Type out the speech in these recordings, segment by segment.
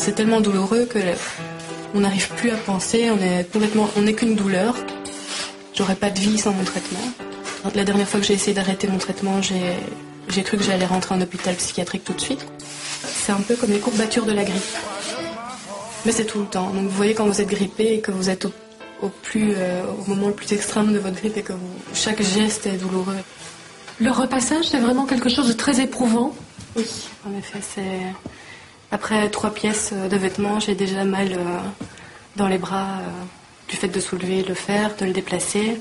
C'est tellement douloureux que on n'arrive plus à penser, on n'est qu'une douleur. J'aurais pas de vie sans mon traitement. La dernière fois que j'ai essayé d'arrêter mon traitement, j'ai cru que j'allais rentrer en hôpital psychiatrique tout de suite. C'est un peu comme les courbatures de la grippe. Mais c'est tout le temps. Donc vous voyez quand vous êtes grippé et que vous êtes au moment le plus extrême de votre grippe et que chaque geste est douloureux. Le repassage, c'est vraiment quelque chose de très éprouvant. Oui, en effet, après 3 pièces de vêtements, j'ai déjà mal dans les bras du fait de soulever le fer, de le déplacer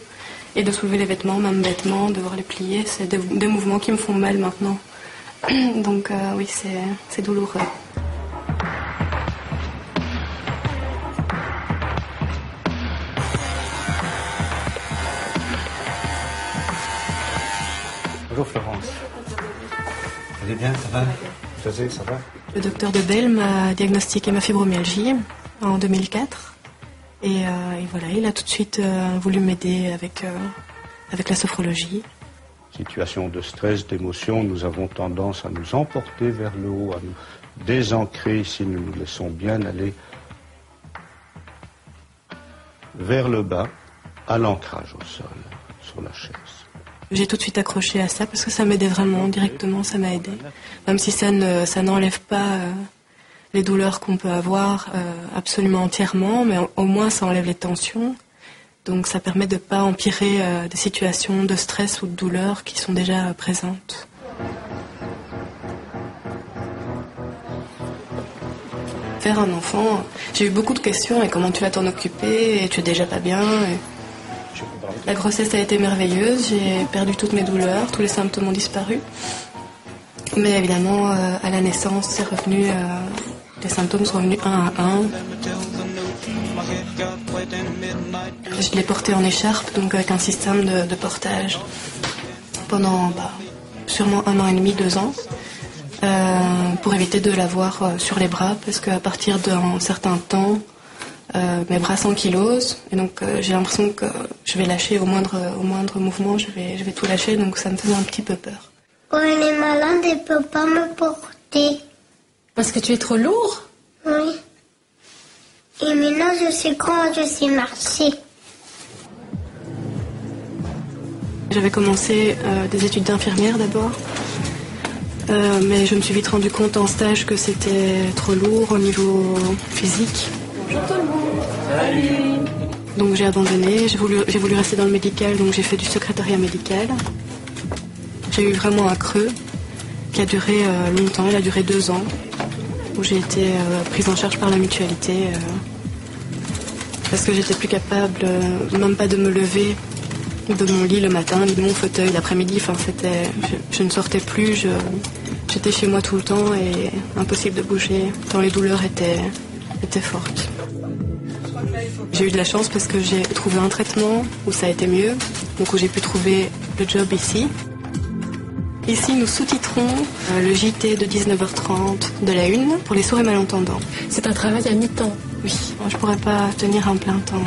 et de soulever les vêtements, même bêtement, devoir les plier. C'est des mouvements qui me font mal maintenant. Donc oui, c'est douloureux. Bonjour Florence. Vous allez bien, ça va? José, ça va? Le docteur de Belle m'a diagnostiqué ma fibromyalgie en 2004. Et voilà, il a tout de suite voulu m'aider avec la sophrologie. Situation de stress, d'émotion, nous avons tendance à nous emporter vers le haut, à nous désancrer si nous nous laissons bien aller vers le bas, à l'ancrage au sol, sur la chaise. J'ai tout de suite accroché à ça parce que ça m'aidait vraiment, directement ça m'a aidé. Même si ça n'enlève pas les douleurs qu'on peut avoir absolument entièrement, mais au moins ça enlève les tensions. Donc ça permet de ne pas empirer des situations de stress ou de douleur qui sont déjà présentes. Faire un enfant, j'ai eu beaucoup de questions, et comment tu vas t'en occuper, et tu es déjà pas bien. La grossesse a été merveilleuse, j'ai perdu toutes mes douleurs, tous les symptômes ont disparu. Mais évidemment, à la naissance, c'est revenu, les symptômes sont revenus un à un. Je l'ai porté en écharpe, donc avec un système de portage, pendant sûrement 1 an et demi, 2 ans, pour éviter de l'avoir sur les bras, parce qu'à partir d'un certain temps, mes bras s'ankylosent, et donc j'ai l'impression que je vais lâcher au moindre mouvement, je vais tout lâcher, donc ça me faisait un petit peu peur. Quand elle est malade, elle ne peut pas me porter. Parce que tu es trop lourd? Oui. Et maintenant, je sais comment je sais marcher. J'avais commencé des études d'infirmière d'abord, mais je me suis vite rendu compte en stage que c'était trop lourd au niveau physique. Bonjour tout le monde. Salut. Donc j'ai abandonné, j'ai voulu rester dans le médical, donc j'ai fait du secrétariat médical. J'ai eu vraiment un creux qui a duré longtemps, il a duré 2 ans, où j'ai été prise en charge par la mutualité, parce que j'étais plus capable, même pas de me lever de mon lit le matin, ni de mon fauteuil l'après-midi, je ne sortais plus, j'étais chez moi tout le temps et impossible de bouger, tant les douleurs étaient fortes. J'ai eu de la chance parce que j'ai trouvé un traitement où ça a été mieux, donc où j'ai pu trouver le job ici. Ici, nous sous-titrons le JT de 19h30 de la Une pour les sourds et malentendants. C'est un travail à mi-temps? Oui, je ne pourrais pas tenir un plein temps.